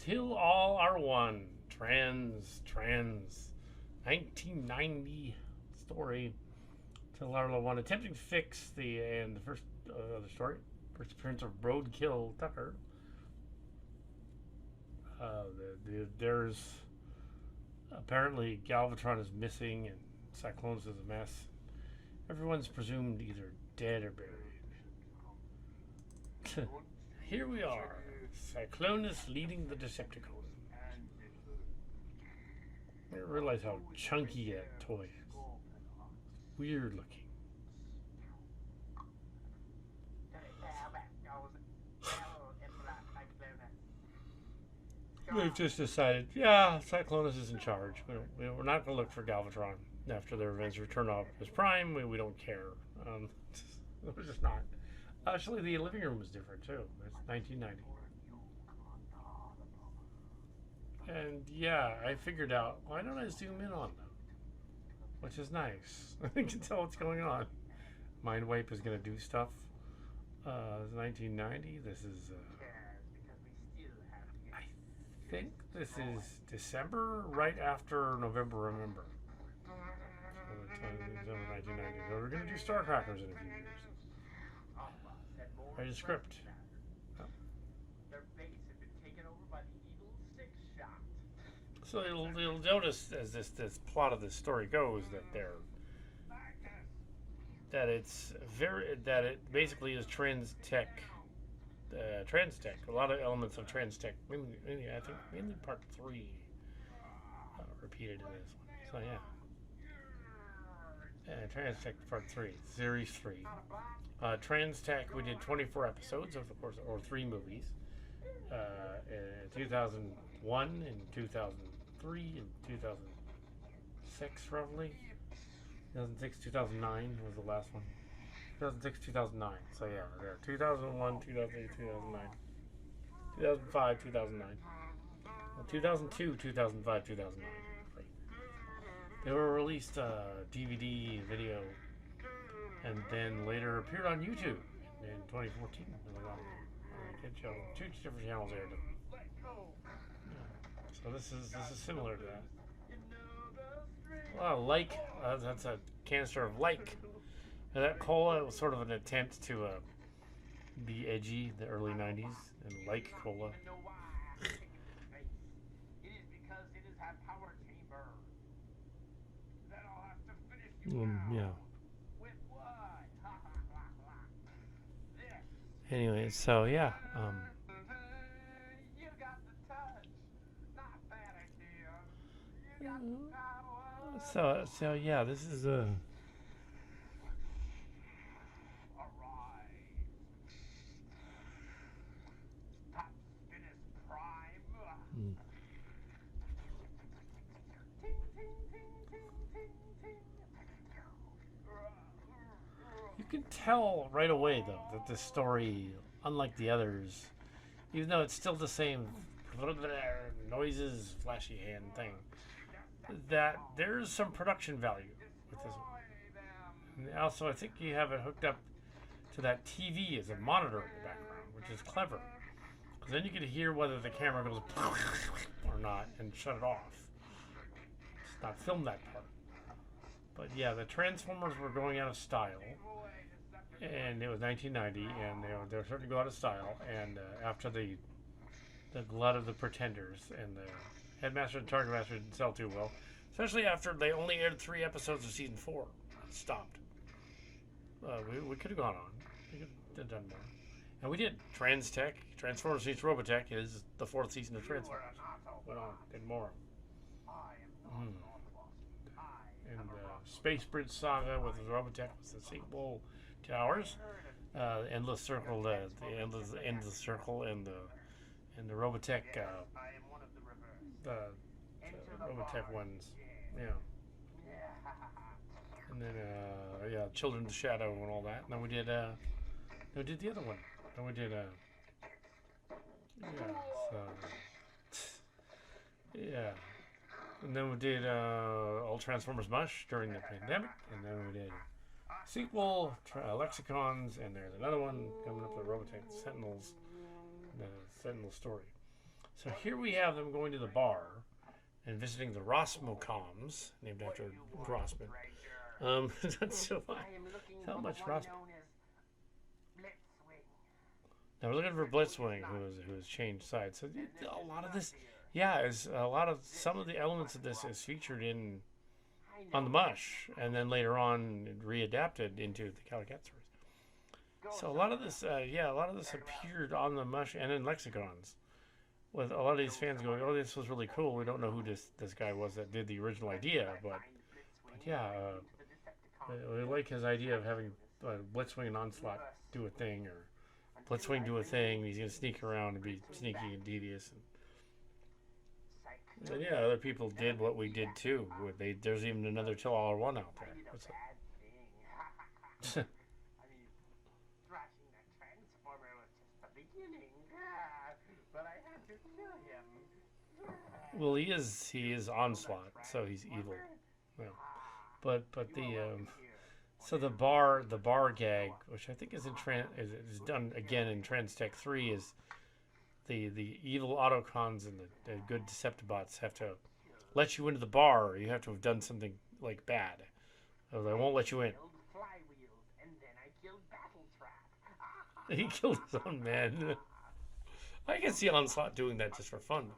Till all are one. Trans. 1990 story. Till all are one. Attempting to fix the first other story. First appearance of Roadkill Tucker. There's apparently Galvatron is missing and Cyclonus is a mess. Everyone's presumed either dead or buried. Here we are. Cyclonus leading the Decepticons. I didn't realize how chunky that toy is. Weird looking. We've just decided, yeah, Cyclonus is in charge. We're not going to look for Galvatron after their events return off his prime. We don't care. We're just not. Actually, the living room was different too. It's 1990. And yeah, I figured out, why don't I zoom in on them? Which is nice. I can tell what's going on. Mindwipe is going to do stuff. It's 1990. This is, I think this is December, right after November, remember. December 1990. So we're going to do Starcrackers in a few years. Write a script. So you'll notice as this plot of this story goes that it basically is trans tech. A lot of elements of trans tech. I think mainly part 3 repeated in this one. So yeah. Trans Tech Part 3, Series 3. Trans Tech, we did 24 episodes, of course, or 3 movies. In 2001, in 2003, in 2006, roughly. 2006, 2009 was the last one. 2006, 2009. So yeah, there. 2001, 2008, 2009. 2005, 2009. Well, 2002, 2005, 2009. They were released DVD, video, and then later appeared on YouTube in 2014. Two different channels aired them. Yeah. So this is similar to that. Like that's a canister of like. Now that cola was sort of an attempt to be edgy, the early '90s, and like cola. Yeah. Anyway, so yeah. So yeah, this is a. You can tell right away, though, that this story, unlike the others, even though it's still the same noises, flashy hand thing, that there's some production value with this one. And also, I think you have it hooked up to that TV as a monitor in the background, which is clever. Because then you can hear whether the camera goes or not and shut it off. Just not film that part. But yeah, the Transformers were going out of style. And it was 1990, and they were starting to go out of style. And after the glut of the Pretenders and the Headmaster and Target Master didn't sell too well, especially after they only aired 3 episodes of season 4. It stopped. We could have gone on. We could have done more. And we did. Transformers meets Robotech is the 4th season of Transformers. Went on, did more. And the Space Bridge Saga with Robotech was the sequel to ours. Endless Circle, the Endless Circle, and the Robotech, the Robotech ones, yeah. And then Children of the Shadow and all that. And then we did the other one. Then we did yeah. And then we did all Transformers Mush during the pandemic, and then we did sequel, Lexicons, and there's another one coming up, the Robotech Sentinels, the Sentinel story. So here we have them going to the bar and visiting the Rosmocoms, named after Grossman. That's so fun. How much Ross? Now we're looking for Blitzwing, who has changed sides. So a lot of this, yeah, is a lot of some of the elements of this is featured in on the Mush, and then later on readapted into the Calicat series. So a lot of this, a lot of this appeared on the Mush and in lexicons, with a lot of these fans going, "Oh, this was really cool. We don't know who this guy was that did the original idea, but yeah, we like his idea of having Blitzwing and Onslaught do a thing, or Blitzwing do a thing. He's gonna sneak around and be sneaky and devious." And yeah, other people did what we did too. There's even another $2 out there. Well, he is Onslaught, so he's evil. Yeah. But so the bar gag, which I think is is done again in Trans Tech 3, is the evil Autocons and the good Deceptibots have to let you into the bar, or you have to have done something like bad, or they won't let you in. He killed his own man. I can see Onslaught doing that just for fun.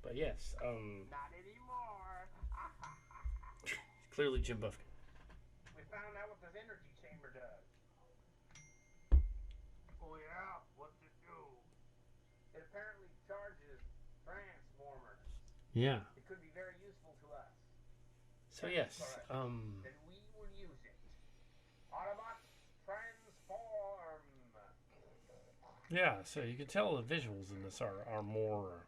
But yes, clearly Jim Buffett. We found out what this energy chamber does. Oh yeah, what's it do? It apparently charges transformers. Yeah. It could be very useful to us. So yes, Then we will use it. Autobots transform. Yeah, so you can tell the visuals in this are more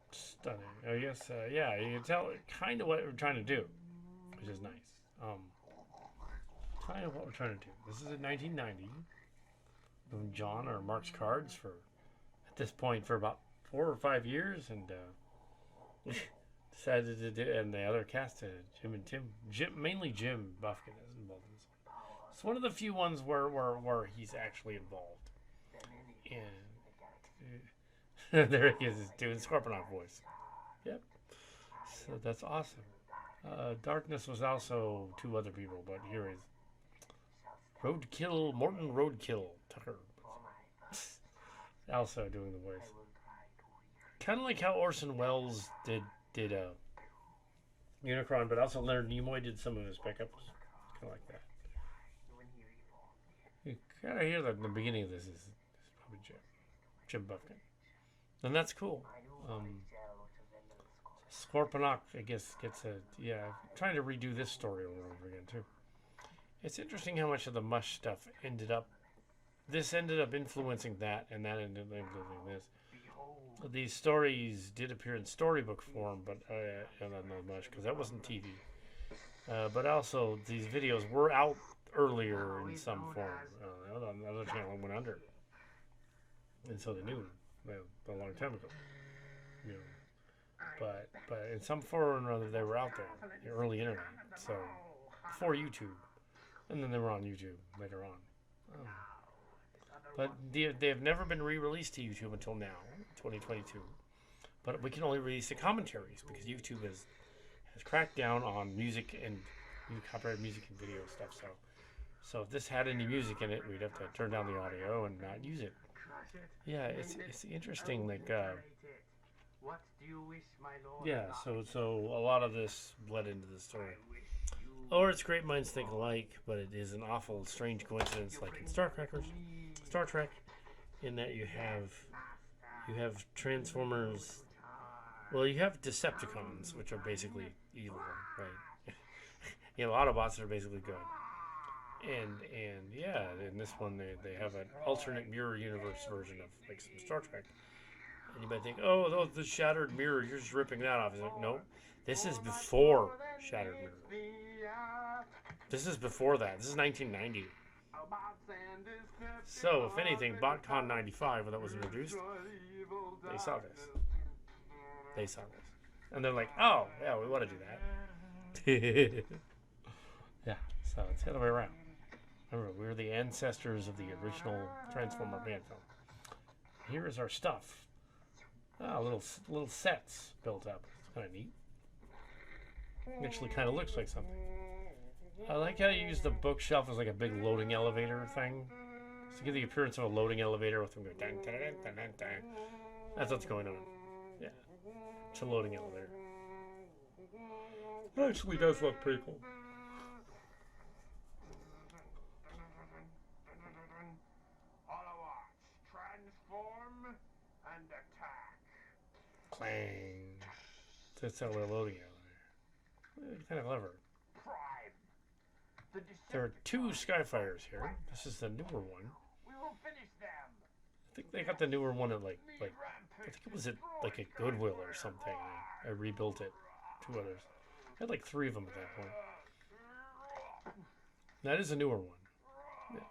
stunning. I guess, yeah, you can tell kind of what we're trying to do, which is nice. Kind of what we're trying to do. This is in 1990. When John or Mark's cards for, at this point, for about 4 or 5 years, and decided to do, and the other cast, Jim and Tim, mainly Jim Buffkin is involved in this one. It's one of the few ones where he's actually involved. And there he is doing Scorponox voice. Yep. So that's awesome. Darkness was also 2 other people, but here is Morton Roadkill Tucker. Also doing the voice. Kind of like how Orson Welles did Unicron, but also Leonard Nimoy did some of his pickups. Kind of like that. You kind of hear that in the beginning of this is probably Jim Buffkin. And that's cool. Scorponox, I guess, gets trying to redo this story over and over again, too. It's interesting how much of the Mush stuff ended up influencing that, and that ended up influencing this. These stories did appear in storybook form, but and on the Mush, because that wasn't TV. But also, these videos were out earlier in some form. Another channel went under. And so they knew a long time ago. You know. But in some form or another, they were out there, the early internet. So before YouTube, and then they were on YouTube later on. But they have never been re-released to YouTube until now, 2022. But we can only release the commentaries because YouTube has cracked down on music and copyrighted music and video stuff. So if this had any music in it, we'd have to turn down the audio and not use it. Yeah, it's interesting. Like, What do you wish, my lord? yeah. So a lot of this bled into the story. Or it's great minds think alike, but it is an awful, strange coincidence, like in Star Trek, in that you have Transformers. Well, you have Decepticons, which are basically evil, right? You know, Autobots are basically good. And yeah, in this one they have an alternate mirror universe version of like some Star Trek. And you might think, oh, the shattered mirror, you're just ripping that off. It's like, no, this is before Shattered Mirror. This is before that. This is 1990. So, if anything, BotCon 95, when that was introduced, they saw this. And they're like, oh, yeah, we want to do that. Yeah, so it's the other way around. Remember, we're the ancestors of the original Transformer fan film. here is our stuff. Ah, little sets built up. It's kind of neat. Actually, kind of looks like something. I like how you use the bookshelf as like a big loading elevator thing. To give the appearance of a loading elevator with them going dun, dun, dun, dun, dun, dun. That's what's going on. Yeah. It's a loading elevator. It actually does look pretty cool. Autobots, transform and attack. Clang. That's how we're loading elevator. Kind of clever. Prime. There are 2 Skyfires here. This is the newer one. We will finish them. I think they got the newer one at like I think it was at like a Goodwill or something. I rebuilt it. 2 others. I had like 3 of them at that point. That is a newer one. Yeah.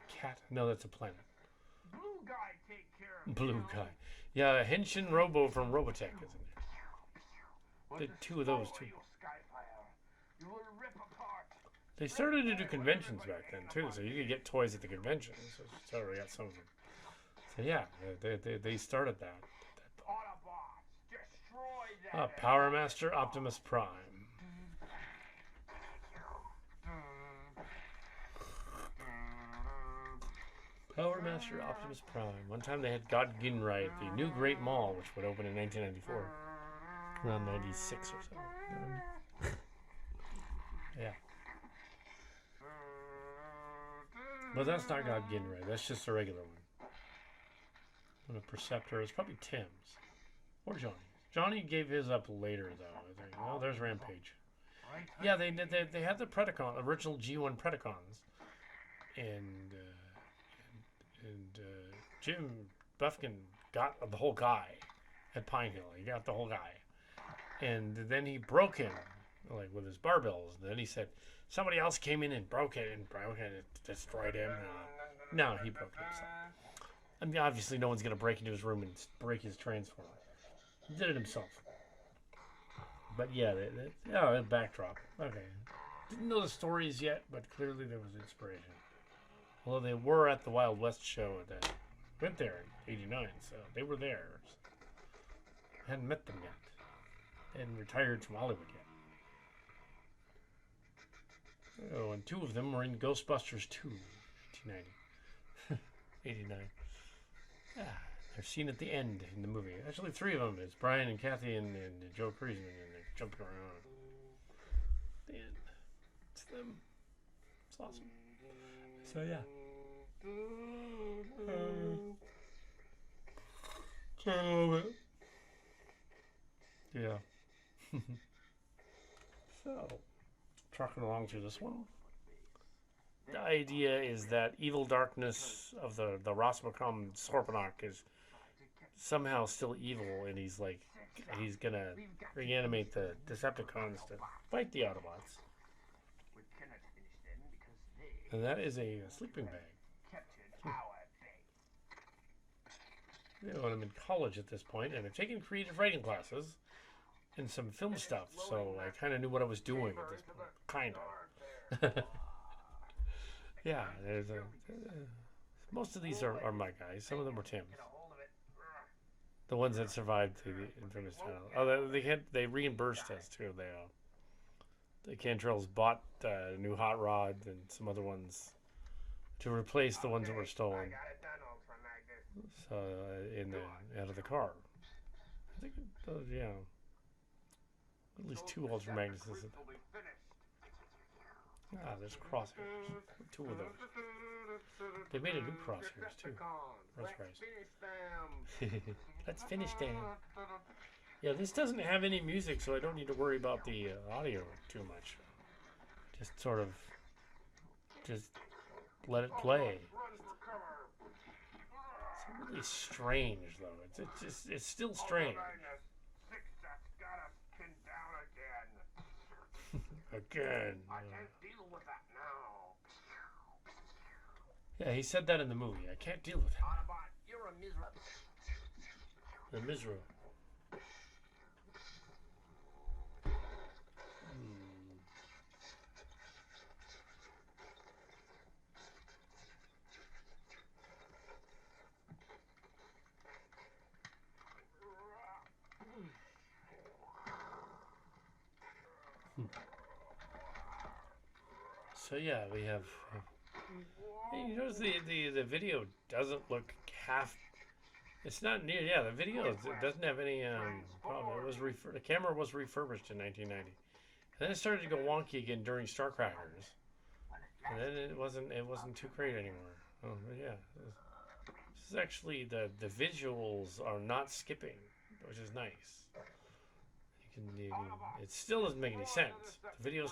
Cat? No, that's a planet. Blue guy take care of Blue guy. Yeah, Henshin Robo from Robotech is in there. Did 2 of those too. You will rip apart. They started to do conventions back then too, so you could get toys at the conventions. So I got some of them. So yeah, they started that. Autobots, destroy them. Powermaster Optimus Prime. Powermaster Optimus Prime. One time they had God Ginrai at the new Great Mall, which would open in 1994. Around 96 or so. Yeah. But that's not God Ginrai. That's just a regular one. And a Perceptor is probably Tim's. Or Johnny's. Johnny gave his up later, though, I think. Oh, there's Rampage. Yeah, they had the Predacon, original G1 Predacons. And Jim Buffkin got the whole guy at Pine Hill. He got the whole guy. And then he broke him, like with his barbells. And then he said, somebody else came in and broke it and destroyed him. No, he broke it himself. I mean, obviously no one's going to break into his room and break his transformer. He did it himself. But yeah, the backdrop. Okay. Didn't know the stories yet, but clearly there was inspiration. Although they were at the Wild West show that went there in '89, so they were there. Hadn't met them yet. They hadn't retired from Hollywood yet. Oh, and 2 of them were in Ghostbusters 2, 1990. 89. Ah, they're seen at the end in the movie. Actually, 3 of them. It's Brian and Kathy and Joe Creasman, and they're jumping around. The end. It's them. It's awesome. So yeah. Try a little bit. Yeah. So, trucking along through this one. The idea is that evil darkness of the Rosmacom Scorponox is somehow still evil, and he's gonna reanimate the Decepticons to fight the Autobots. And that is a sleeping bag. You know, I'm in college at this point, and I've taken creative writing classes and some film stuff, so I kind of knew what I was doing at this point. Kind of. Yeah, most of these are my guys. Some of them were Tim's. The ones that survived the infamous trial. Oh, they reimbursed us too. The Cantrells bought new hot rods and some other ones to replace the ones that were stolen. So out of the car. I think yeah, at least 2 Ultra Magnuses. Ah, there's crosshairs. 2 of those. They made a new crosshairs too. That's right. Let's finish them. Yeah, this doesn't have any music, so I don't need to worry about the audio too much. Just sort of, just let it play. It's really strange, though. It's still strange. Again. I can't deal with that now. Yeah, he said that in the movie. I can't deal with that. Autobot, you're a miserable. The miserable. So yeah, we have. Hey, you notice the video doesn't look half. It's not near. Yeah, the video it doesn't have any problem. It was the camera was refurbished in 1990, and then it started to go wonky again during Starcrackers, and then it wasn't too great anymore. Oh yeah, this is actually the visuals are not skipping, which is nice. You can it still doesn't make any sense. The videos.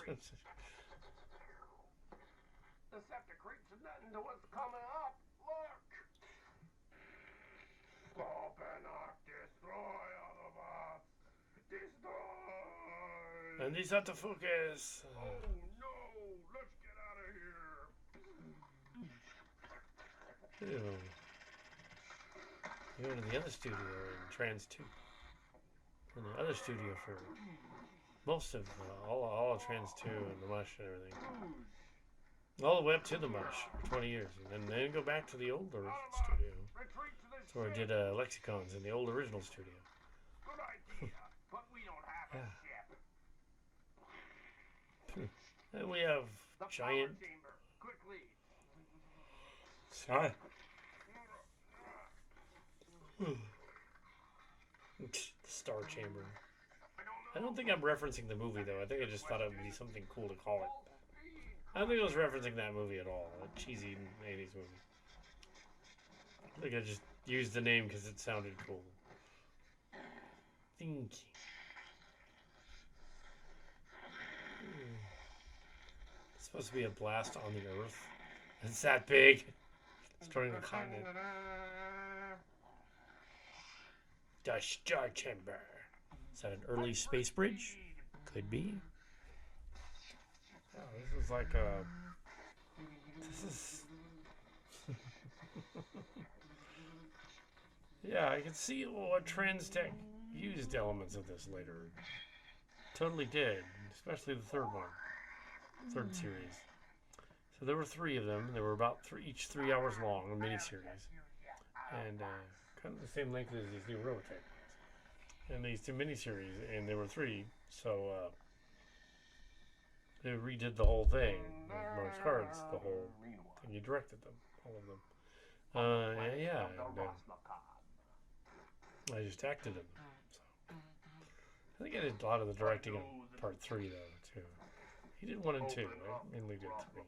The septic creeps is nothing to what's coming up. Look! Scorponox, destroy Autobots! Destroy! And these have to focus. Oh no! Let's get out of here! Ew. You go to the other studio in Trans 2. In the other studio for most of all of Trans 2 and the Mush and everything. All the way up to the Mush for 20 years. And then go back to the older studio. That's where I did lexicons in the old original studio. Good idea, but we don't have a ship. And we have The giant. power chamber, quickly. Sorry. The Star Chamber. I don't think I'm referencing the movie though. I think I just thought it would be something cool to call it. I don't think I was referencing that movie at all. That cheesy 80s movie. I think I just used the name because it sounded cool. Thinking. It's supposed to be a blast on the Earth. It's that big. Destroying the continent. The Star Chamber. Is that an early space bridge? Could be. Oh, this is like a. This is. Yeah, I can see what Transtech used elements of this later. Totally did, especially the third one, third series. So there were 3 of them. They were about each 3 hours long, a miniseries, and kind of the same length as these new Robotech ones. And these 2 miniseries, and there were 3, so they redid the whole thing. Mark's Cards, the whole thing. He directed them, all of them. Yeah. I just acted in them. So. I think I did a lot of the directing in part 3 though too. He did 1 and 2. I mainly did 3.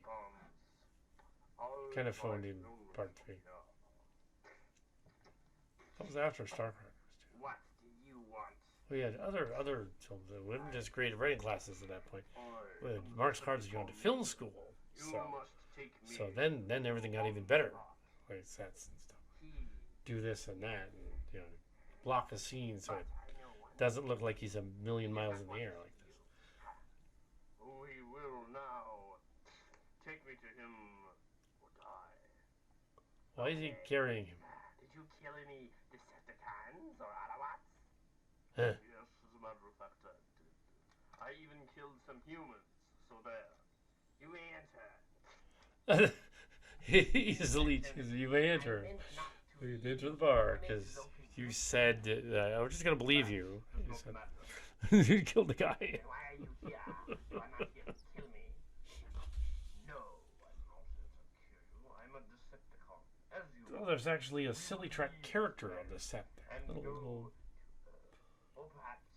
Kind of phoned in part 3. That was after Starcrackers too. What do you want? We had other films. We didn't just create writing classes at that point. We had Mark's Cards going to film school. So then everything got even better. Like sets and stuff. Do this and that, and block a scene so it doesn't look like he's a million miles in the air like this. We will now take me to him or die. Why is he carrying him? Did you kill any Decepticons or Autobots? Huh. Yes, as a matter of fact, I did. I even killed some humans, so there. You answer. Easily choose. You may enter. You enter the bar because you said I was just gonna believe you. You said you killed the guy. Why are you here? You are not here to kill me. No, I'm not here to kill you. I'm a Decepticon, as you Oh, there's actually a Silly Track character on the set there. Little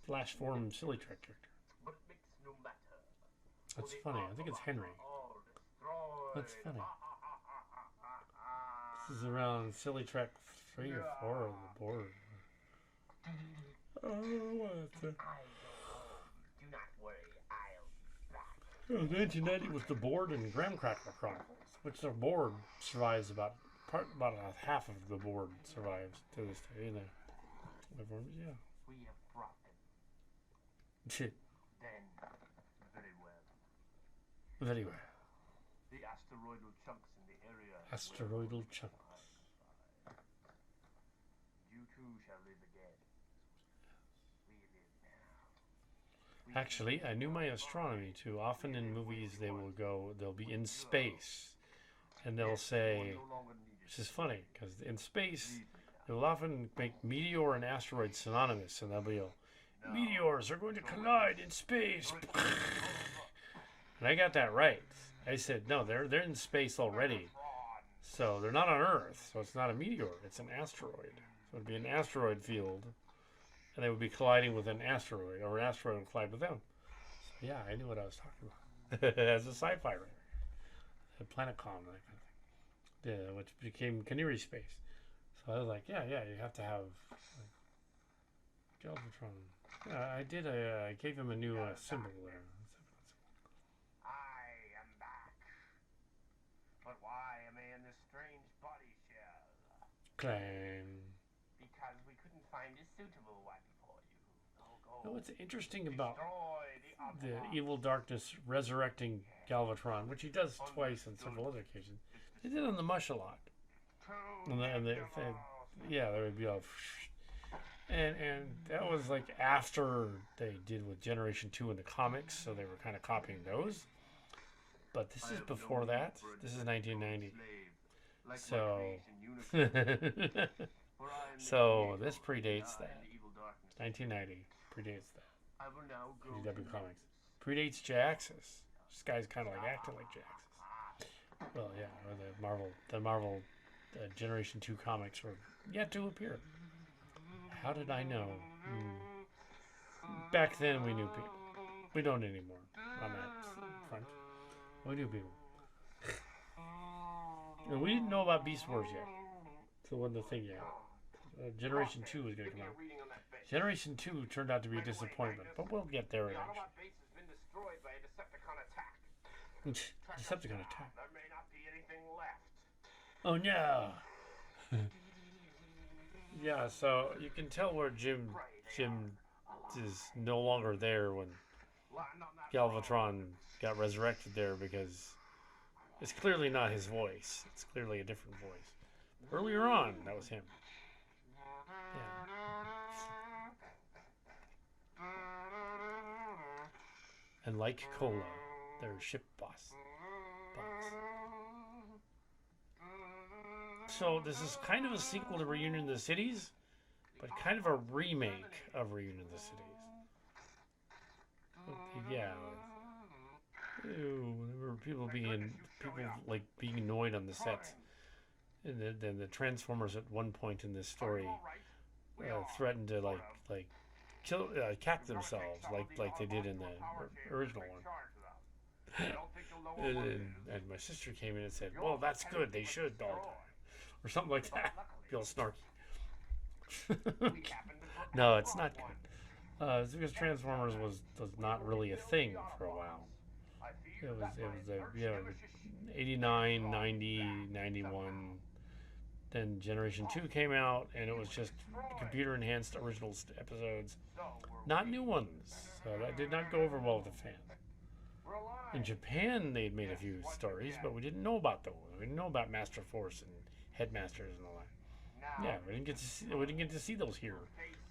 flash form Silly Track character. But it makes no matter. That's funny. I think it's Henry. That's funny. This is around Silly Track 3 or 4 on the board. Oh, what the... Do not worry, I'll be back. 1990 was the board and Graham Cracker Chronicles, which the board survives about half of the board survives to this day. Yeah. We have brought them. Then, very well. Very well. The asteroidal chunks in the area. Asteroidal chunks. You too shall live again. We live now. Actually, I knew my astronomy too. Often in movies they'll be in space, and they'll say, which is funny, because in space, they will often make meteor and asteroid synonymous, and they'll be, meteors are going to collide in space. And I got that right. I said, no, they're in space already. So they're not on Earth. So it's not a meteor. It's an asteroid. So it'd be an asteroid field. And they would be colliding with an asteroid. Or an asteroid would collide with them. So yeah, I knew what I was talking about. As a sci-fi writer. The PlanetCon, that kind of thing. Yeah, which became Canary Space. So I was like, yeah, you have to have like, Galvatron. I did. I gave him a new symbol there. I am back. But why am I in this strange body shell? Clang. Because we couldn't find a suitable one for you. Now, what's interesting about Destroy the the other evil darkness resurrecting Galvatron, which he does twice on several other occasions, they did on the Mush a lot. Yeah, there would be all, and that was like after they did with Generation 2 in the comics, so they were kind of copying those. But this is before that. This is 1990. So, so this predates that. 1990 predates that. GW Comics predates Jaxus. This guy's kind of like acting like Jaxus. Well, yeah, or the Marvel Generation 2 comics were yet to appear. How did I know? Back then we knew people. We don't anymore on that front. We knew people. And we didn't know about Beast Wars yet. So it wasn't a thing yet. Generation 2 was going to come out. Generation 2 turned out to be a disappointment, but we'll get there eventually. Decepticon attack. There may not be anything left. Oh no! Yeah, so you can tell where Jim is no longer there when Galvatron got resurrected there, because it's clearly not his voice. It's clearly a different voice. Earlier on, that was him. Yeah. And like Cola, their ship boss. So this is kind of a sequel to Reunion of the Cities, but kind of a remake of Reunion of the Cities. Yeah. Ew, there were people like being annoyed on the sets. And then the Transformers at one point in this story threatened to like kill cap themselves like they did in the original one. and my sister came in and said, "Well, that's good. They should all die," or something like that. Feel snarky. No, it's not good. It's because Transformers was not really a thing for a while. It was 89, 90, 91. Then Generation 2 came out, and it was just computer-enhanced original episodes, not new ones. So that did not go over well with the fans. In Japan, they'd made a few stories, but we didn't know about those. We didn't know about Master Force and Headmasters and all that. Yeah, we didn't get to see those here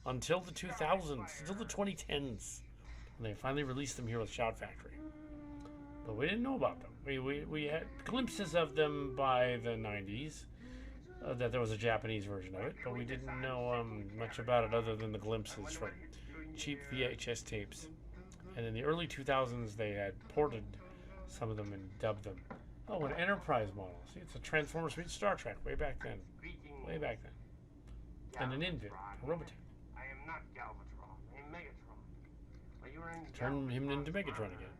until the 2000s, until the 2010s, when they finally released them here with Shout Factory. But we didn't know about them. We had glimpses of them by the 90s. That there was a Japanese version of it, but we didn't know much about it other than the glimpses from cheap VHS tapes. And in the early 2000s, they had ported some of them and dubbed them. Oh, an Enterprise model. See, it's a Transformers meets Star Trek way back then. Way back then. And an Invid, a Robotech. I am not Galvatron. I am Megatron. But you were in Turn him into Megatron again.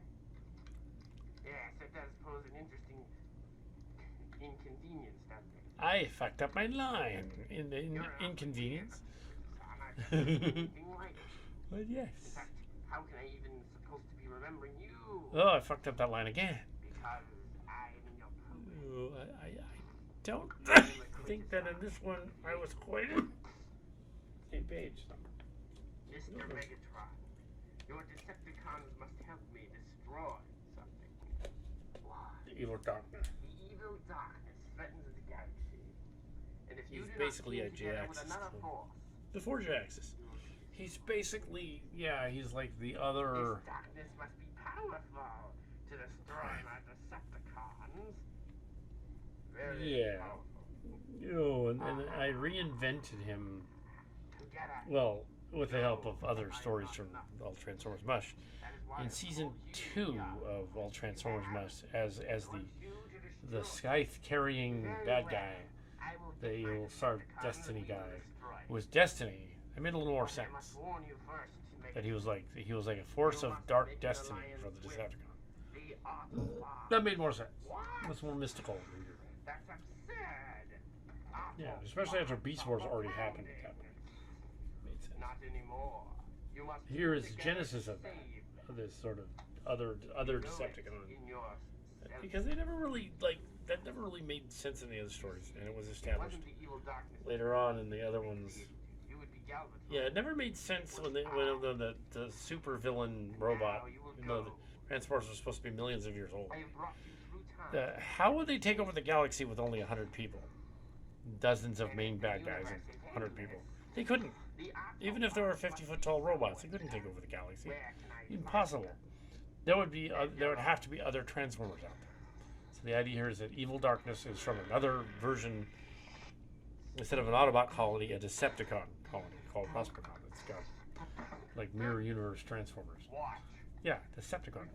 Yes, it does pose an interesting inconvenience, doesn't it? I fucked up my line in the inconvenience. But yes. In fact, how can I even supposed to be remembering you? Oh, I fucked up that line again. Because I'm your puppet. I don't think that in this one I was quite same page. Mr. Megatron, your Decepticons must help me destroy something. Why? The evil darkness. The evil darkness threatens the galaxy. And if you He's do basically not a team together J-axis with another clone. force, Before J-axis. He's basically, yeah, he's like the other... this darkness must be powerful to destroy my Decepticons. Very Yeah. powerful. Oh, and I reinvented him. Together. Well, with the help of other stories from All Transformers Mush. In season 2 of All Transformers Mush, as the scythe carrying bad guy, the evil Destiny guy, was Destiny. It made a little more sense. That he was like a force of dark destiny for the Decepticon. That made more sense. It was more mystical. Yeah, especially after Beast Wars already happened at that point. Made sense. Here is the genesis of that, of this sort of other Decepticon, because they never really that never really made sense in the other stories, and it was established later on in the other ones. Yeah, it never made sense when the super villain robot, even though the Transformers were supposed to be millions of years old. How would they take over the galaxy with only 100 people? Dozens of main bad guys and 100 people. They couldn't. Even if there were 50-foot tall robots, they couldn't take over the galaxy. Impossible. There would have to be other Transformers out there. So the idea here is that Evil Darkness is from another version. Instead of an Autobot colony, a Decepticon colony called Prospecon. It's got like mirror universe Transformers. Yeah, Decepticon.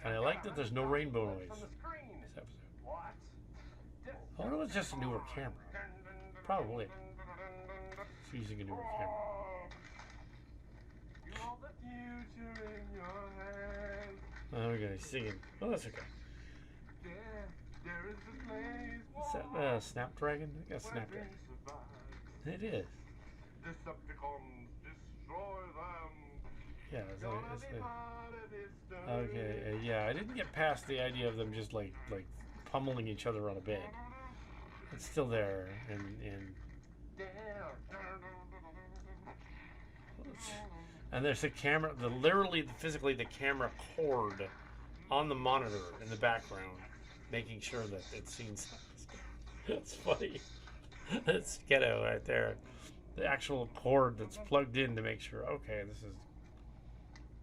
And I like that there's no rainbow noise this episode. I wonder if it's just a newer camera. Probably. It's using a newer camera. Okay, singing. Oh, that's okay. Is that Snapdragon? I think that's Snapdragon. It is. Decepticons, destroy them. Yeah, okay, yeah, I didn't get past the idea of them just like pummeling each other on a bed. It's still there, and there's a camera, physically the camera cord on the monitor in the background, making sure that it's seen. It's funny. That's ghetto right there. The actual cord that's plugged in to make sure. Okay, this is.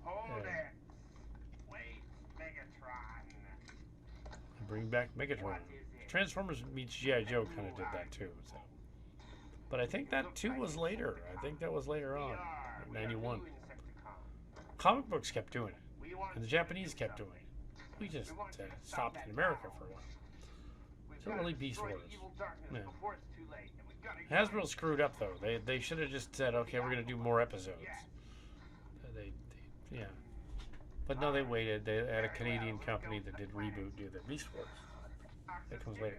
Hold it. Wait, Megatron. Bring back Megatron. Transformers meets G.I. Joe kind of did that too. So. But I think that too was later. I think that was later on, like 91. Comic books kept doing it, and the Japanese kept doing it. We just stopped in America for a while. So really Beast Wars. Yeah. Hasbro screwed up though. They should have just said, okay, we're going to do more episodes. Yeah. But no, they waited. They had a Canadian company that did Reboot do the Beast Wars. That comes later.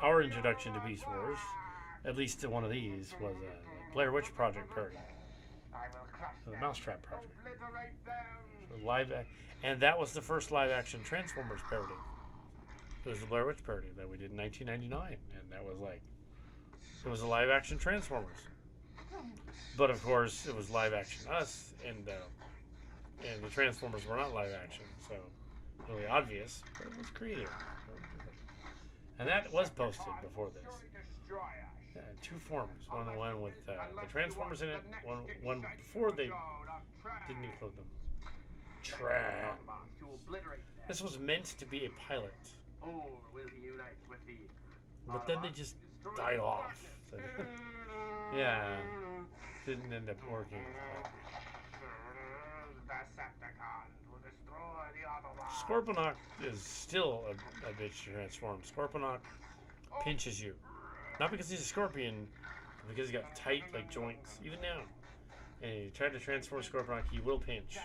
Our introduction to Beast Wars, at least to one of these, was a Blair Witch Project parody. The Mousetrap Project. So and that was the first live-action Transformers parody. It was the Blair Witch parody that we did in 1999, and that was like, it was a live-action Transformers. But of course, it was live-action us, and the Transformers were not live-action, so really obvious, but it was creative. And that was posted before this. Two forms, one with the Transformers in it, one before they didn't include them. This was meant to be a pilot, but then they just died off. So yeah, didn't end up working. Scorponox is still a bitch to transform. Scorponox pinches you. Not because he's a scorpion, but because he's got tight joints. Even now. And you try to transform Scorponox, he will pinch.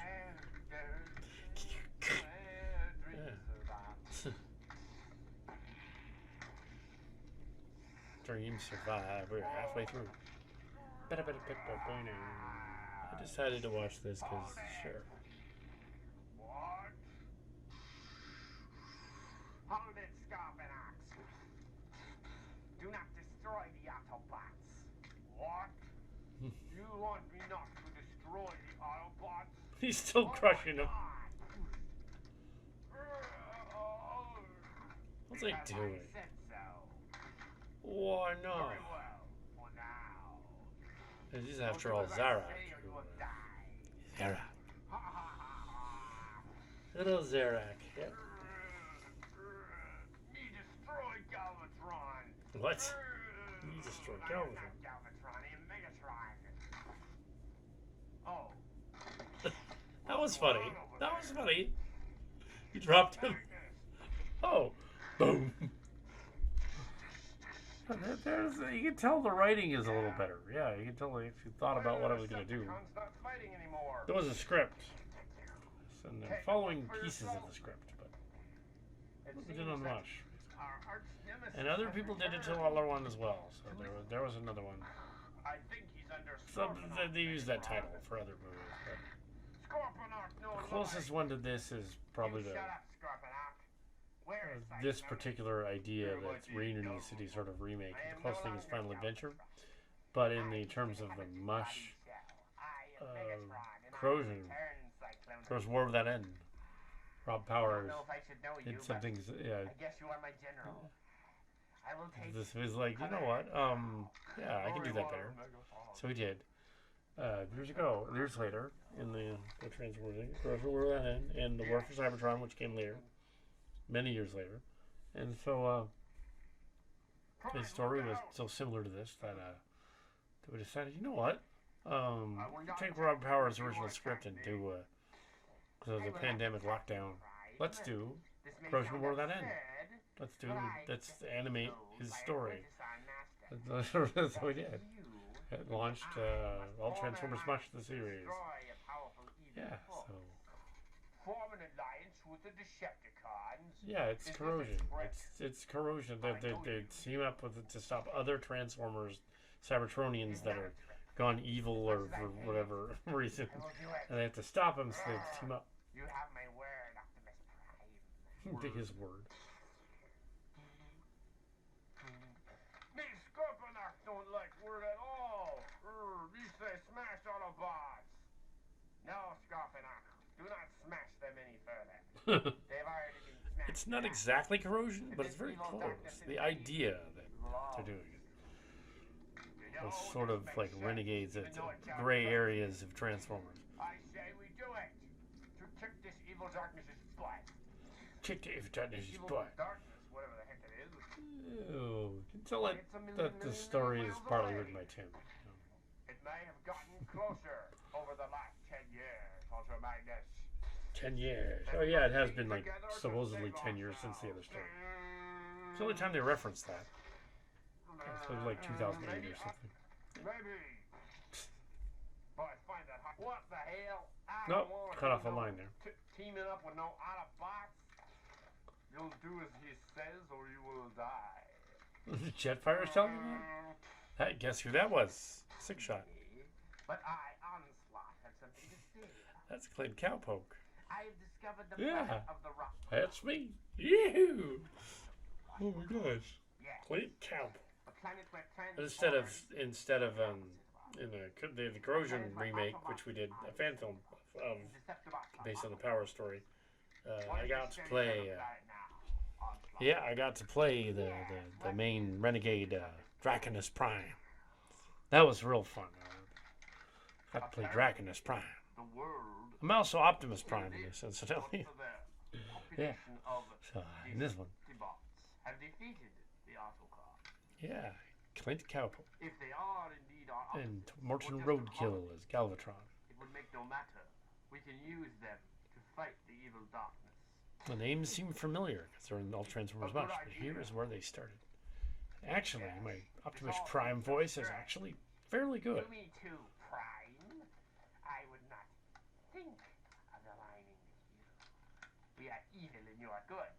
Dream survive. We're halfway through. I decided to watch this because, sure. Hold it, Scorponox. Do not destroy the Autobots. What? You want me not to destroy the Autobots? He's still crushing them. What's he doing? Why not? This is after all Zarak. Zarak. Little Zarak. Yep. Me destroy Galvatron. What? He destroyed I am Galvatron. not Galvatron, I am Megatron. Oh. That was funny. That was funny. He dropped him. Oh. Boom. There's, you can tell the writing is a little better. Yeah, you can tell if you thought about what I was going to do. Not fighting anymore. There was a script. And the following pieces of the script, but we didn't much. And other people did it to other one as well. So there was another one. I think he's under So they used that title for other movies. But the closest one to this is probably this particular idea that's Reunion City sort of remake. The closest thing is Final Adventure, but in the terms of the mush corrosion, there was War of That End. Rob Powers did something. Yeah. I guess you are my general. I will take This was like, you know what? Yeah, I can do that better. So he did. Years later, in the Transformers thing, War of That End, and the War for Cybertron, which came later, many years later, and so his story was so similar to this that we decided, you know what? Take Rob Powers' original script and do because of the pandemic lockdown. Let's do Corrosion War of That End. Let's animate his story. That's what we did. It launched all Transformers Mush the series. Yeah, so. Form an alliance with the Decepticons. Yeah, it's corrosion. It's corrosion. They team up with it to stop other Transformers, Cybertronians that are gone evil or for whatever reason, and they have to stop them. So they team up. You have my word, Optimus Prime. Take his word. Me Scorponox don't like word at all. We say smash Autobots. No, Scorponox, do not smash them any further. They've already been smashed. It's not exactly corrosion, but it's very close. The idea that they're doing it. It's sort of like renegades at gray areas of Transformers. I say we do it to kick this evil darkness's butt. Kick the evil darkness's Evil butt. darkness, whatever the heck it is. Ew. You can tell that the story is partly written by Tim. It may have gotten closer over the last 10 years, Ultra Magnus. 10 years. Oh yeah, it has been like supposedly 10 years since the other story. It's the only time they referenced that. It's like 2008 or something. Maybe. But I find that hard. What the hell? Nope, cut off a line there. Teaming up with no Autobots? You'll do as he says or you will die. Jetfire's telling you that? Hey, guess who that was? Six Shot. But I, Onslaught, have something to say. That's Clint Cowpoke. I have discovered the planet of the rock. That's me. Yoo! Oh my gosh. Yeah. Clint Cowpoke. A planet where Instead of in the Corrosion remake, which we did a fan film of based on the Power story, I got to play. I got to play the main renegade Draconus Prime. That was real fun. Got to play Draconus Prime. I'm also Optimus Prime in this, incidentally. Yeah. So in this one. Have defeated the Autocon. Yeah, Clint Cowpoke. If they are indeed our And Morton Roadkill as Galvatron. it would make no matter. We can use them to fight the evil darkness. The names seem familiar because they're in all Transformers Much, but here is where they started. Actually, my Optimus Prime voice is actually fairly good. Me too, Prime. I would not think of aligning with you. We are evil and you are good.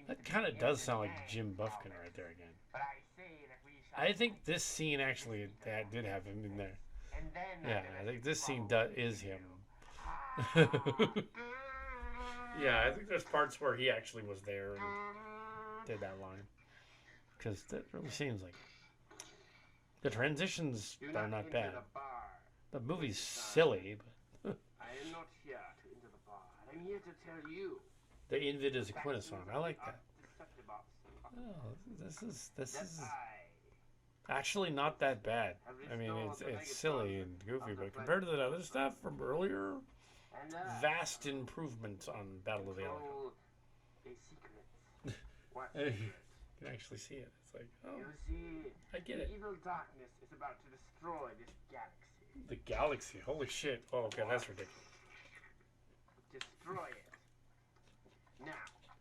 That kind of does sound like Jim Buffkin right there again. But I say that we shall I think this scene actually that did have him in there. and then Yeah, I think this scene is him. Yeah, I think there's parts where he actually was there and did that line. Because that really seems like the transitions are not bad. The movie's silly, but I am not here to enter the bar. I'm here to tell you. the Invid is a Quintesson. I like that. Oh, this is actually not that bad. I mean, it's silly and goofy, but compared to the other stuff from earlier, vast improvement on Battle of the Helicopter. You can actually see it. It's like, oh, You see, I get the it. evil darkness is about to destroy this galaxy. The galaxy. Holy shit. Oh, okay, that's ridiculous. Destroy it. Now,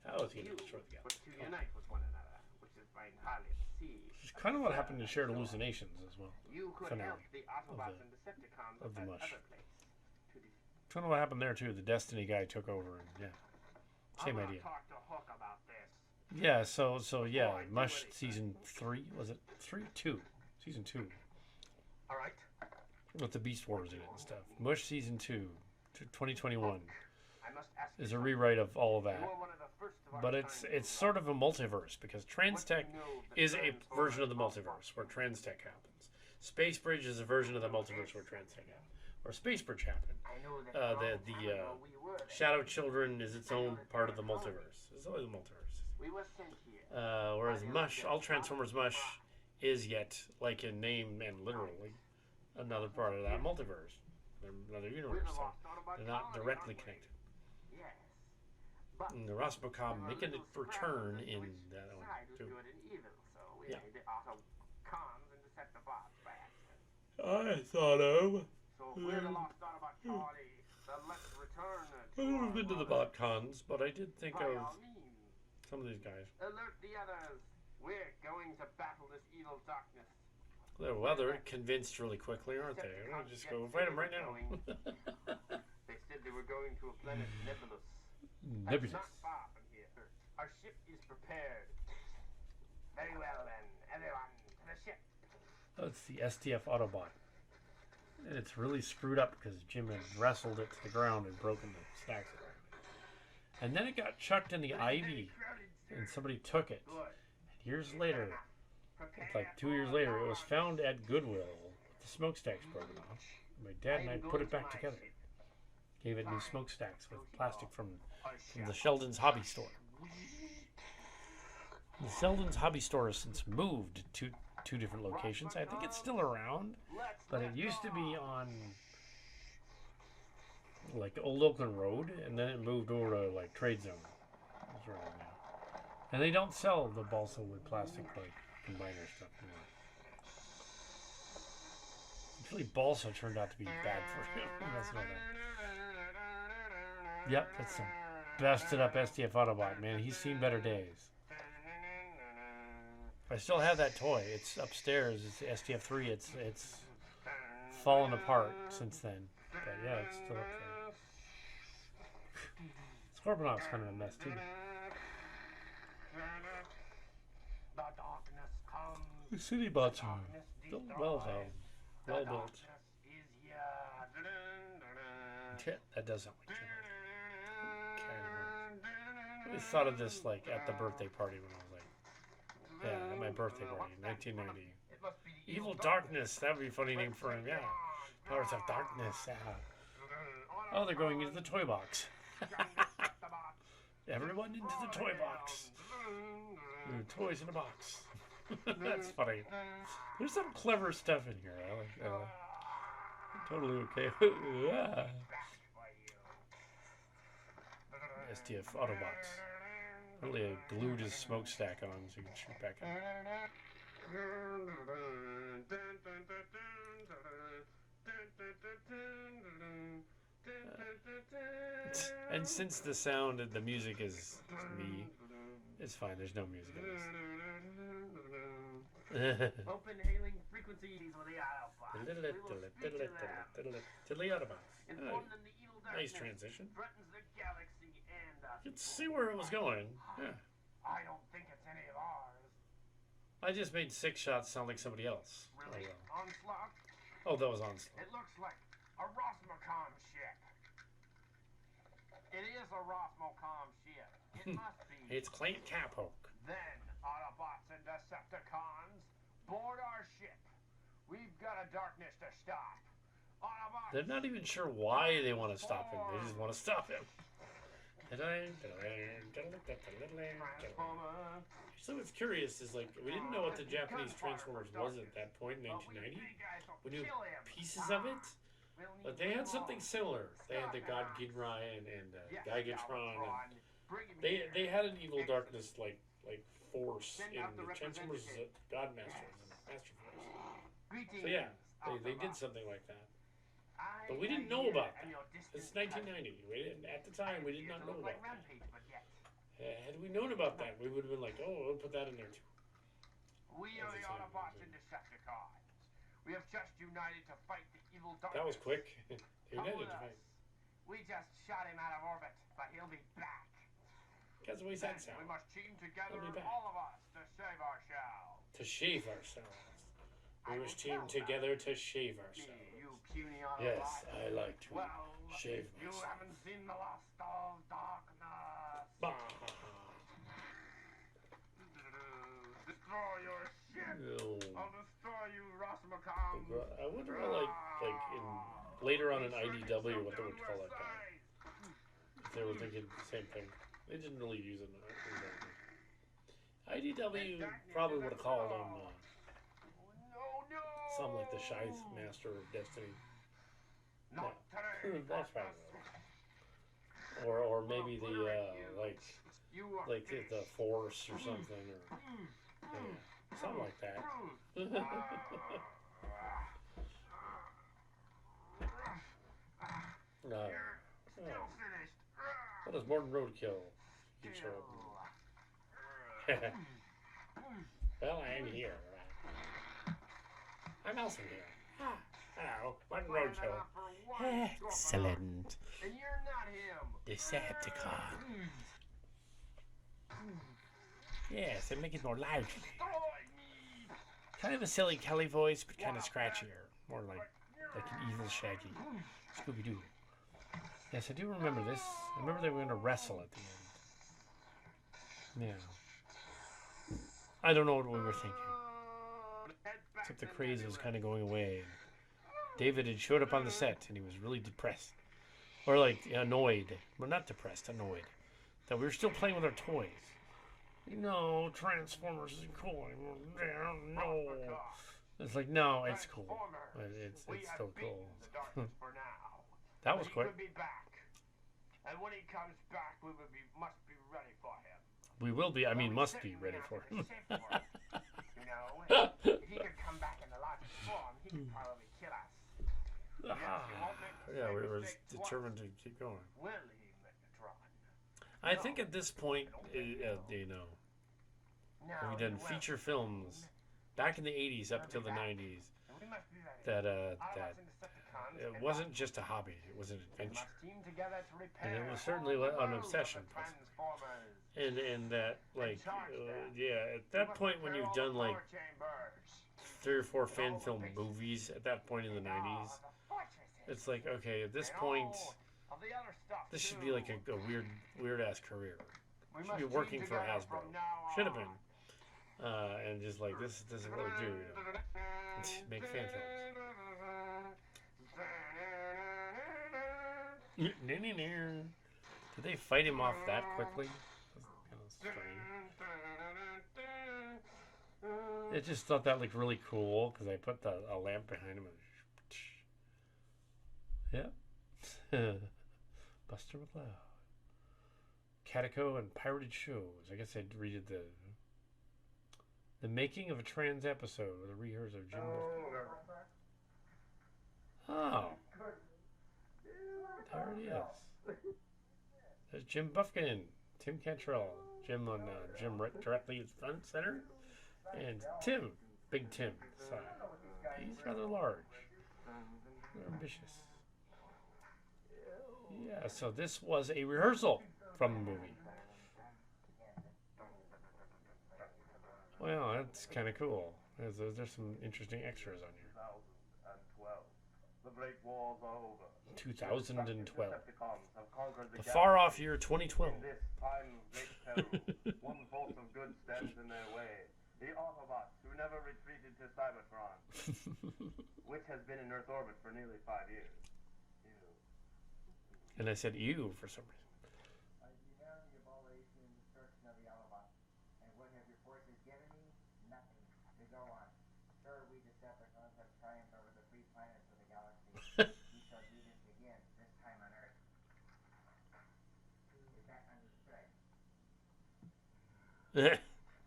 How is he you going to destroy the were galaxy? to unite with one another, which is by entirely at sea. It's kind of what happened to Shared Hallucinations as well. You could finale help the Autobots and Decepticons of the that mush. other place. To Kind of what happened there too. The Destiny guy took over, and yeah, same idea. Talk to Hook about this. Yeah. So yeah, Mush season 3 was it 3 2 season 2 All right. with the Beast Wars in it and stuff. Mush season 2 to 2021 I must ask is a rewrite of all of you that, were one of the first of our but time it's sort of a multiverse because Transtech to know that is a Transformers version of the are multiverse where Transtech happens. Space Bridge is a version of the multiverse where Transtech happened, or Space Bridge happened. I know that we were there. Shadow Children is its own part of the multiverse. It's always a multiverse. We were sent here. Whereas Mush, all Transformers Mush, is yet, like in name and literally, another part of that multiverse. They're another universe, so they're not directly connected. Yes. But And the Rasputin making a return in that one side was too. good and evil, so we Yeah. made the Autocons and Decepticons by accident. I thought of. So if we're the lost Autobot party, then let's return I've never been to the BotCons, but I did think by of all means. some of these guys. Alert the others. We're going to battle this evil darkness. Well, they're convinced really quickly, aren't they? I'll just go fight them right now. They said they were going to a planet Nebulous. That's Nebulous. not far from here. Our ship is prepared. Very well then, everyone to the ship. That's the STF Autobot. And it's really screwed up because Jim had wrestled it to the ground and broken the stacks of it. And then it got chucked in the Ivy, and somebody took it. Good. And years later, it's like 2 years later, it was found at Goodwill with the smokestacks broken off. My dad and I put it back together. Gave it new smokestacks with plastic from the Sheldon's Hobby Store. The Sheldon's Hobby Store has since moved to two different locations. I think it's still around, but it used to be on like Old Oakland Road, and then it moved over to like Trade Zone. That's where it is now. And they don't sell the balsa wood plastic like combiner stuff anymore. Actually, balsa turned out to be bad for him. That's not that. Yep, that's some busted up STF Autobot, man. He's seen better days. I still have that toy. It's upstairs. It's the STF3. It's fallen apart since then. But yeah, it's still up there. Scorponox kind of a mess too. The darkness comes. The city bots are built well though. Well built. Darkness is here. Yeah, that does sound like Jim. I always thought of this like at the birthday party when I was like, yeah, at my birthday party in 1990. It must be the Evil Darkness, that would be a funny name for him, yeah. Powers of Darkness, yeah. Oh, they're going into the toy box. Everyone into the toy box. Toys in a box. That's funny. There's some clever stuff in here. I like that. Totally okay. Yeah. STF Autobots. Really glued his smokestack on so you can shoot back at and since the sound and the music is me, it's fine. There's no music in this. open hailing frequencies with the Autobots. Tiddly Autobots. Inform them the evil Nice darkness transition. threatens the galaxy and us. You can see where it was going. Yeah. I don't think it's any of ours. I just made 6 shots sound like somebody else. Really? Onslaught? Oh, that was Onslaught. It looks like a Rosmocom ship. It is a Rosmocom ship. It must be. It's Clint Capoke. Then, Autobots and Decepticons, board our ship. We've got a darkness to stop. Autobots. They're not even sure why they want to stop him. They just want to stop him. So what's curious is like we didn't know what the Japanese Transformers was at that point in 1990. We knew pieces of it, but they had something similar. They had the God Ginrai and Gigatron, and they had an evil darkness like Force Send in out the the Transformers representative. Godmasters and Master Force. Greetings, So yeah, they did Autobots. something like that. I But we didn't am know here, about and that. your distant It's 1990. We didn't, at the time, we did not know about that. Had we known about that, we would have been like, oh, we'll put that in there too. We are the Autobots and Decepticons. We have just united to fight the evil darkness. That was quick. They Come united with to us. fight. We just shot him out of orbit, but he'll be back. That's the way Then that sounds. we must team together, He'll be back. all of us, to save ourselves. To shave ourselves. We I must will team tell together to shave Me, ourselves. you puny Autobot. Yes, I like to Well, shave you myself. haven't seen the last of darkness. Bah. Destroy your ship. No. I'll destroy you, Rosmacom. I wonder what, like in later on in IDW, what they would call that guy. If they were thinking the same thing. They didn't really use it in IDW. Probably would have called him something like the Scythe Master of Destiny. Not today. That's probably right. Or maybe the like the Force or something, or yeah, something like that. No. Still finished. What does Morton Roadkill? You show up. Well, I am here. I'm also here. Hello, Morton Roadkill. Excellent. And you're not him. Decepticon. Yes, and make it more lively. Destroy me. Kind of a silly Kelly voice, but kind of scratchier. More like an evil Shaggy. Scooby-Doo. Yes, I do remember this. I remember they were going to wrestle at the end. Yeah. I don't know what we were thinking. Except the craze was kind of going away. David had showed up on the set, and he was really depressed. Or like annoyed. Well, not depressed, annoyed. That we were still playing with our toys. No, Transformers isn't cool anymore. No. It's like, no, it's cool. It's still cool. That was quick. And when he comes back, we must be ready for him. We will be, I mean, must be ready for him. You know, if he could come back in the largest form, he could probably kill us. Yeah, we were determined to keep going. Will he, Megatron? I think at this point, you know, we've done feature films back in the 80s up until the 90s that it wasn't just a hobby, it was an adventure. And it was certainly an obsession. And that, like, yeah, at that point when you've done like 3 or 4 fan film movies at that point in the 90s, it's like, okay, at this point, this should be like a weird ass career. Should be working for Hasbro. Should have been. And just like, this is what we do, you know. Make fan films. Did they fight him off that quickly? That's kind of strange. I just thought that looked really cool because I put a lamp behind him. Yep. Buster McLeod. Catico and Pirated Shows. I guess I read the making of a Trans episode with a rehearse of Jim Buffkin. Oh. There it is. There's Jim Buffkin, Tim Cantrell, Jim on Jim directly at front center, and Tim, Big Tim, side. He's rather large, rather ambitious. Yeah, so this was a rehearsal from the movie. Well, that's kind of cool. There's some interesting extras on here. 2012. The far off year 2012. One force of good stands in their way. The Autobots who never retreated to Cybertron, which has been in Earth orbit for nearly 5 years. And I said ew for some reason.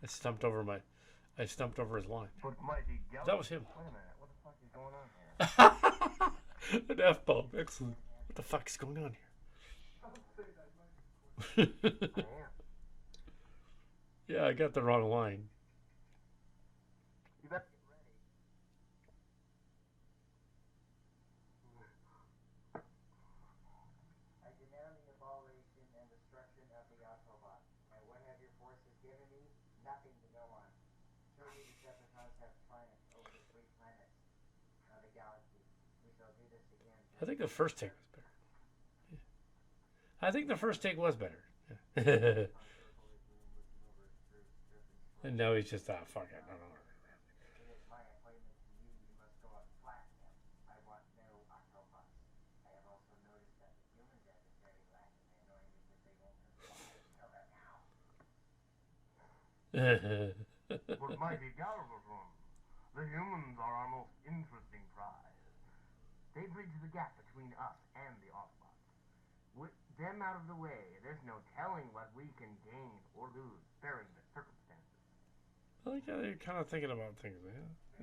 stumped over my. I stumped over his line. But mighty That was him. Wait a minute. What the fuck is going on here? An F-bomb. Excellent. What the fuck is going on here? I am. Yeah, I got the wrong line. You better get ready. I demand the abomination and destruction of the Autobot. And what have your forces given me? Nothing to go on. Surely the Decepticons have triumphed over the three planets of the galaxy. We shall do this again. I think the first take was better. Yeah. I think the first take was better. Yeah. And now he's just, fuck it. No. It is my appointment to you. You must go up platinum. I want no Autobots. I have also noticed that the humans have been very lacking in annoying because they won't comply until now. But mighty Galvatron, the humans are our most interesting prize. They bridge the gap between us and the Autobots. With them out of the way, there's no telling what we can gain or lose, bearing the circumstances. I like how you're kind of thinking about things, man. In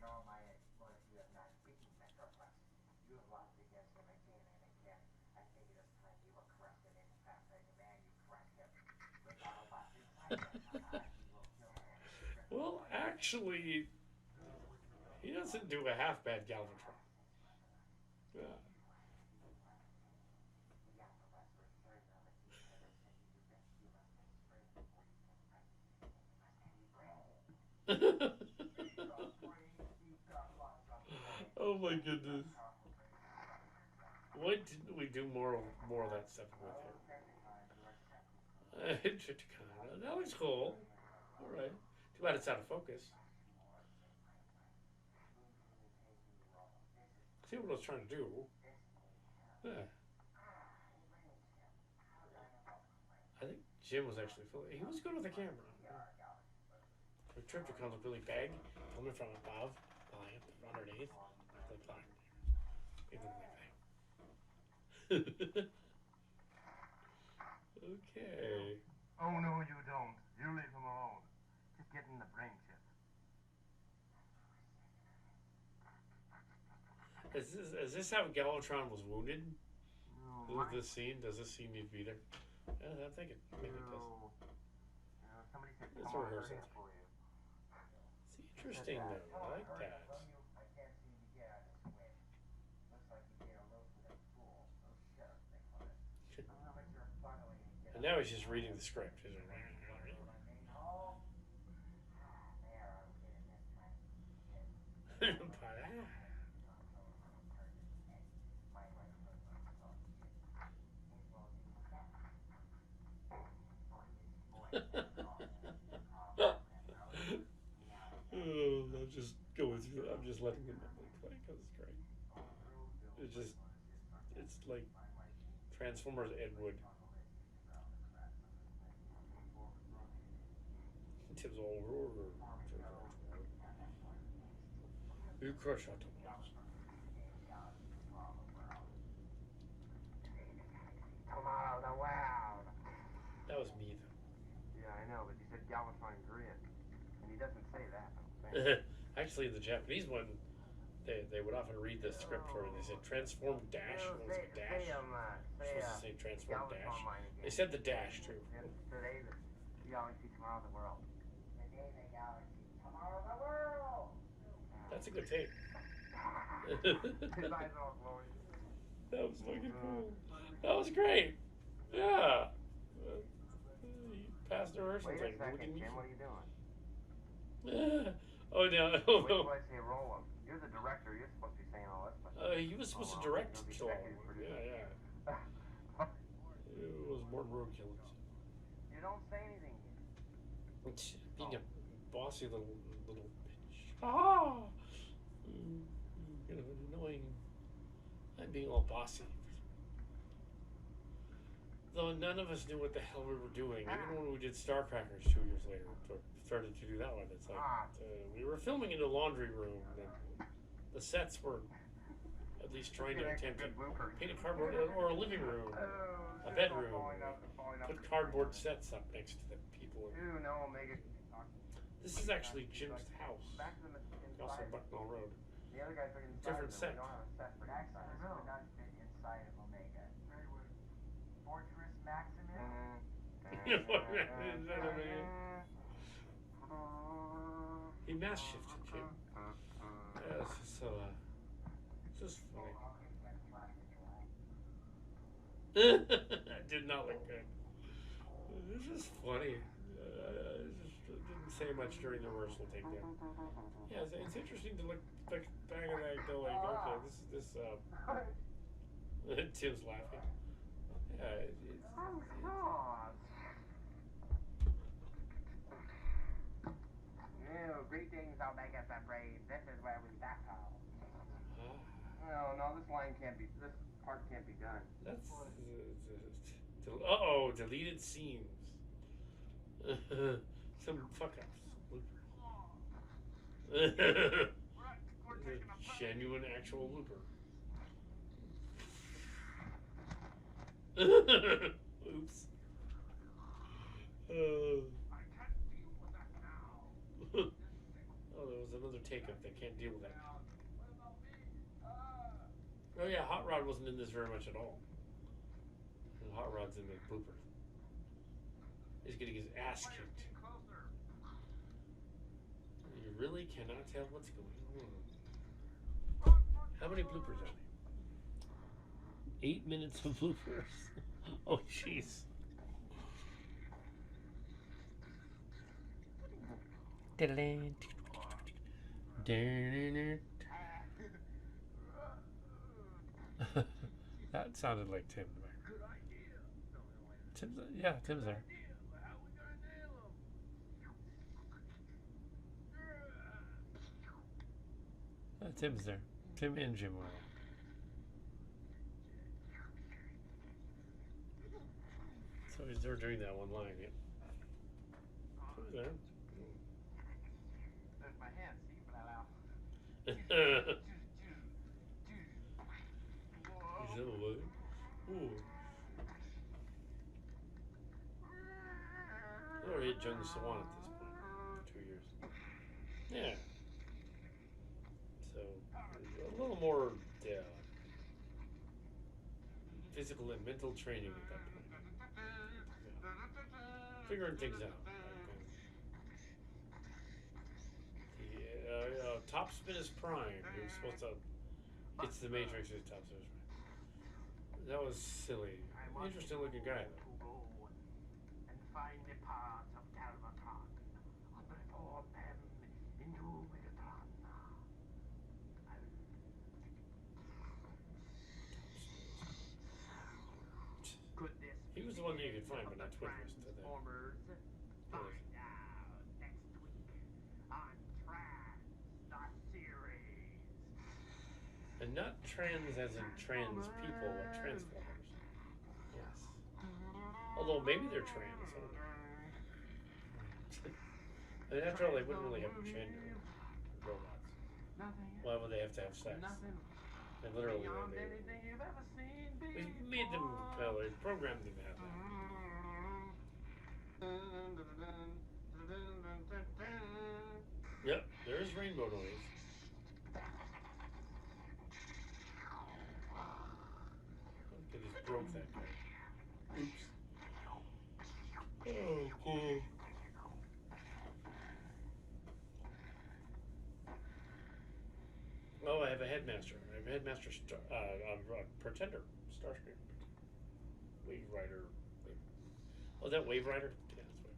all my exploits, you have not beaten Metroplex. You have lost against him again and again. I think it is time you were crusted. In fact, I demand you crush him. With Autobots inside him, you will kill him. Well, actually, he doesn't do a half bad Galvatron. Yeah. Oh my goodness. Why didn't we do more of that stuff with him? That looks cool. Alright. Too bad it's out of focus. See what I was trying to do? Yeah. I think Jim was actually filming. He was good with the camera. The Triptychons look really big. Coming from above, behind, underneath. Like that. Even like that. Okay. Oh no, you don't. You leave him alone. Just get in the brain chip. Is this how Galvatron was wounded? No, This scene? Does this scene need to be there? Yeah, I think it maybe it does. Somebody said It's come on, rehearsal. rehearsal for you. It's interesting though. I like that. I can't seem to get on this wing. Looks like you get a loaf with a fool. No sheriff, they call it. How much you're funneling and get And now he's just reading the script. Isn't it? There, I'm getting this time. Oh, I'm just going through. I'm just letting him play because it's great. It's like Transformers Ed Wood. Tim's all over. You crush Autobots. Tomorrow the world. That was me though. Yeah, I know, but you said Galvatron Grid. And he doesn't say that. Actually, the Japanese one, they would often read the script for it. They said transform dash. What was it, dash? Supposed to say transform dash. They said the dash too. Today, the galaxy, tomorrow the world. Today the galaxy, tomorrow the world. That's a good tape. His eyes are all glowing. That was fucking cool. That was great. Yeah. You passed the rehearsal Wait a thing. second, Jim, what are you doing? Oh no! Wait Oh till no! I say roll him. You're the director, you're supposed to be saying all this stuff. He was supposed to direct Kill. Yeah. It was more roadkill. You don't say anything yet. It's being a bossy little bitch. Ah! Annoying. I'm being all bossy. Though none of us knew what the hell we were doing. Even when we did Starcrackers 2 years later, or started to do that one, it's like we were filming in a laundry room. And the sets were at least trying to Let's get attempt to extra good bloopers. paint a cardboard or a living room, Oh, a shit, bedroom. falling up Put the cardboard screen. sets up next to the people. Ew, no, Omega. This is actually Jim's house. Back to the Also inside. Bucknell Road. The other guy took it inside. Different but set. We don't have a set for Maximus inside. would not fit inside of Omega. Fortress Maximus? He mass shifted, Jim. Yeah, this is so, this is funny. That did not look good. This is funny. Just didn't say much during the rehearsal takedown. Yeah, it's interesting to look back at that and go like, okay, this Tim's laughing. Yeah, Ew, greetings, Omega Supreme. This is where we battle. No, this line can't be. This part can't be done. That's uh-oh, deleted scenes. Some fuck ups. Genuine actual looper. Oops. I can't deal with that now. Oh, there was another take of they can't deal with that. Oh yeah, Hot Rod wasn't in this very much at all. And Hot Rod's in the bloopers. He's getting his ass kicked. You really cannot tell what's going on. How many bloopers are there? 8 minutes of bloopers. Oh jeez. That sounded like Tim. Tim's Tim's there. Tim's there. Tim and Jim were there. So they're doing that one line, yeah. Tim's there. There's my hand, see? But He's in the way. Ooh. They already hit Jung Swan at this point. 2 years. Yeah. So, a little more physical and mental training at that point. Yeah. Figuring things out. Top spin is prime. He was supposed to hits the Matrix at top spin is prime. That was silly. Interesting looking guy though. and find the parts of Galvatron and reform them into Megatron. Could this He was the one you could find, but not Twitterist. Transformers? Find out next week on the series. And not trans as in trans people, but transformers. Yes. Although maybe they're trans. I don't know. And after all, they wouldn't really have gender. Robots. Nothing. Why would they have to have sex? Nothing. And literally, Beyond they anything you've ever seen. made them, they programmed them to have that. Yep, there's rainbow noise. They just broke that guy. Oops. Oh, cool. Oh, I have a headmaster. I have a headmaster, pretender, Starscream. Wave Rider. Oh, is that Wave Rider? Yeah, that's Wave.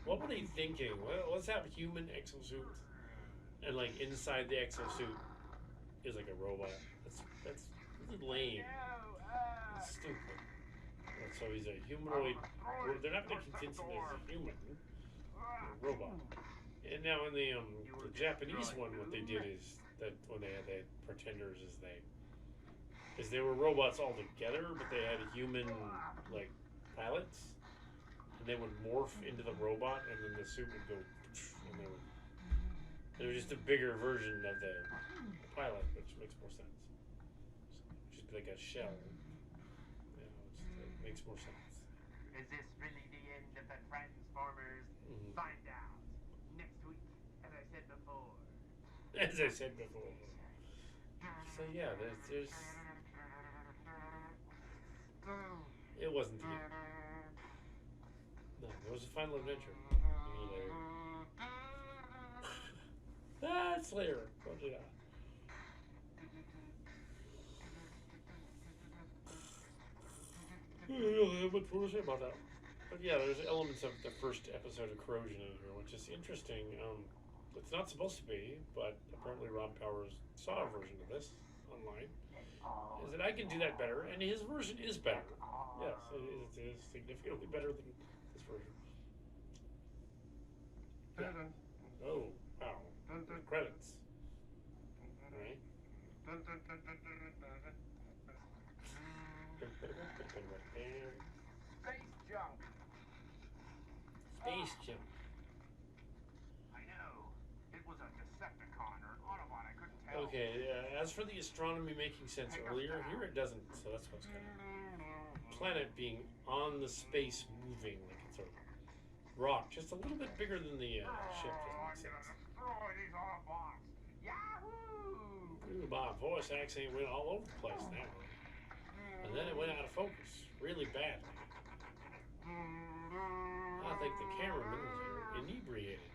What were they thinking? Well, let's have human exosuits, and like inside the exosuit is like a robot. That's lame. That's stupid. And so he's a humanoid. They're not going to convince him that he's a human. A robot. And now in the Japanese one, what they did is that when they had the pretenders, is they were robots all together, but they had human like pilots, and they would morph into the robot, and then the suit would go, and they would It was just a bigger version of the pilot, which makes more sense. Just like a shell. You know, it makes more sense. Is this really the end of the Transformers? Mhm. Find out next week, as I said before. As I said before. So yeah, there's it wasn't the end. No, there was a final adventure. Slayer. Don't do that. I don't have much more to say about that. But yeah, there's elements of the first episode of Corrosion in here, which is interesting. It's not supposed to be, but apparently Ron Powers saw a version of this online. Is that I can do that better, and his version is better. Yes, it is significantly better than this version. Yeah. Oh, wow. The credits. Right? Space junk. Space jump. I know. It was a Decepticon or an Autobot. I couldn't tell. Okay, as for the astronomy making sense earlier, here it doesn't, so that's what's kind of... Planet being on the space moving, like it's a rock, just a little bit bigger than the ship, doesn't make sense. Destroy these Autobots. Yahoo! Ooh, my voice accent went all over the place now. And then it went out of focus, really badly. I think the cameraman was inebriated.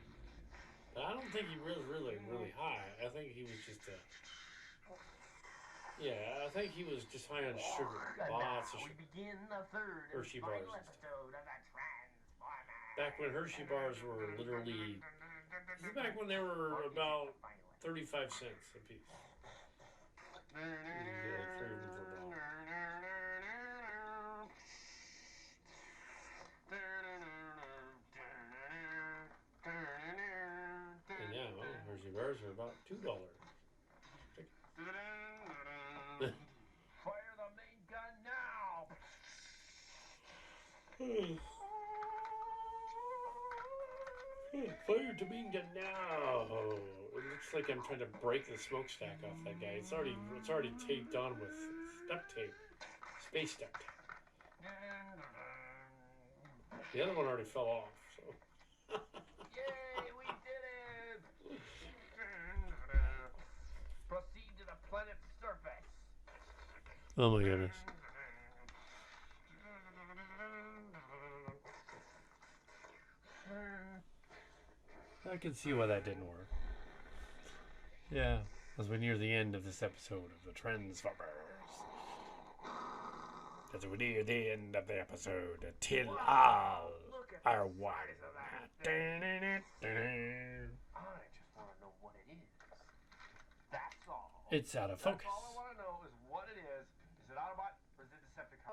But I don't think he was really high. I think he was just I think he was just high on sugar. Lots of sugar. We begin the third Hershey and final bars. episode of the Transformers. Back when Hershey bars were literally... This is back when they were about 35 cents a piece. You get like 3 of them for $1. And now, Hershey bars are about $2. Fire the main gun now! Fire to main gun now! It looks like I'm trying to break the smokestack off that guy. It's already taped on with duct tape. Space duct tape. The other one already fell off, so. Yay, we did it! Proceed to the planet's surface. Oh my goodness. I can see why that didn't work. Yeah, as we near the end of this episode of the Transformers. As we near the end of the episode, till all are one. I just want to know what it is. That's all. It's out of focus. That's all I want to know is what it is. Is it Autobot or is it Decepticon?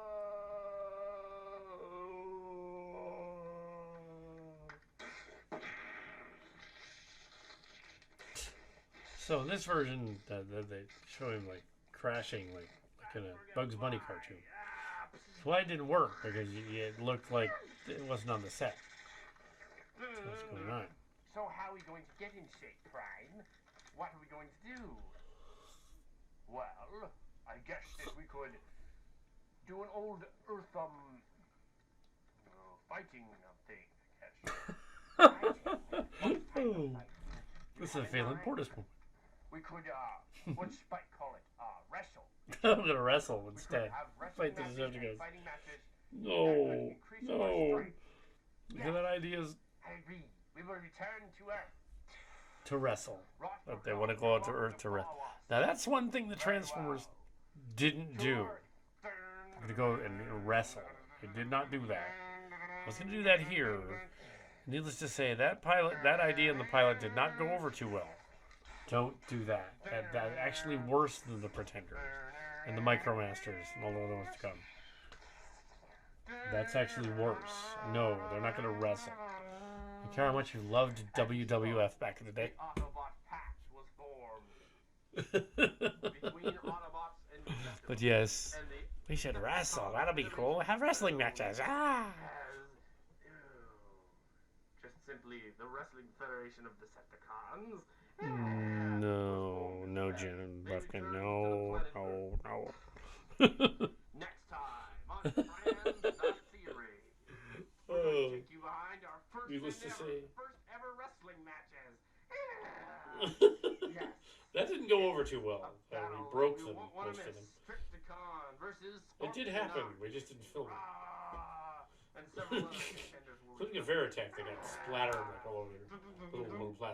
So in this version, they show him like crashing, like in a Bugs Bunny cartoon. So why it didn't work because it looked like it wasn't on the set. So what's going on? So how are we going to get in shape, Prime? What are we going to do? Well, I guess that we could do an old Earth fighting thing. Oh, this is a Phelan Portis moment. We could what's Spike call it? Wrestle. I'm gonna wrestle We could instead. have Fight wrestling the matches and Decepticons. fighting matches. That No, could increase our no. strength. Look at that ideas I agree. We will return to Earth. to wrestle. But they want to go out to Earth to wrestle. Now that's one thing the Transformers didn't do. To go and wrestle. They did not do that. I was gonna do that here. Needless to say, that idea in the pilot did not go over too well. Don't do that. That's actually worse than the Pretenders and the Micromasters and all the other ones to come. That's actually worse. No, they're not going to wrestle. I care how much you loved WWF back in the day. Autobot Pact was formed between Autobots and Decepticons. But yes, And the we should wrestle. That'll be cool. Have wrestling matches. Ah! just simply the Wrestling Federation of Decepticons No, Jim Buffkin. No. Next time on Friends the Theory. We're going to take you behind our Needless to say. first ever wrestling matches. Yes. That didn't go over too well. We broke them, most of them. Stricticon versus It did happen. We just didn't film it. And several other contenders will Including a Veritech that got splattered like all over little plastic.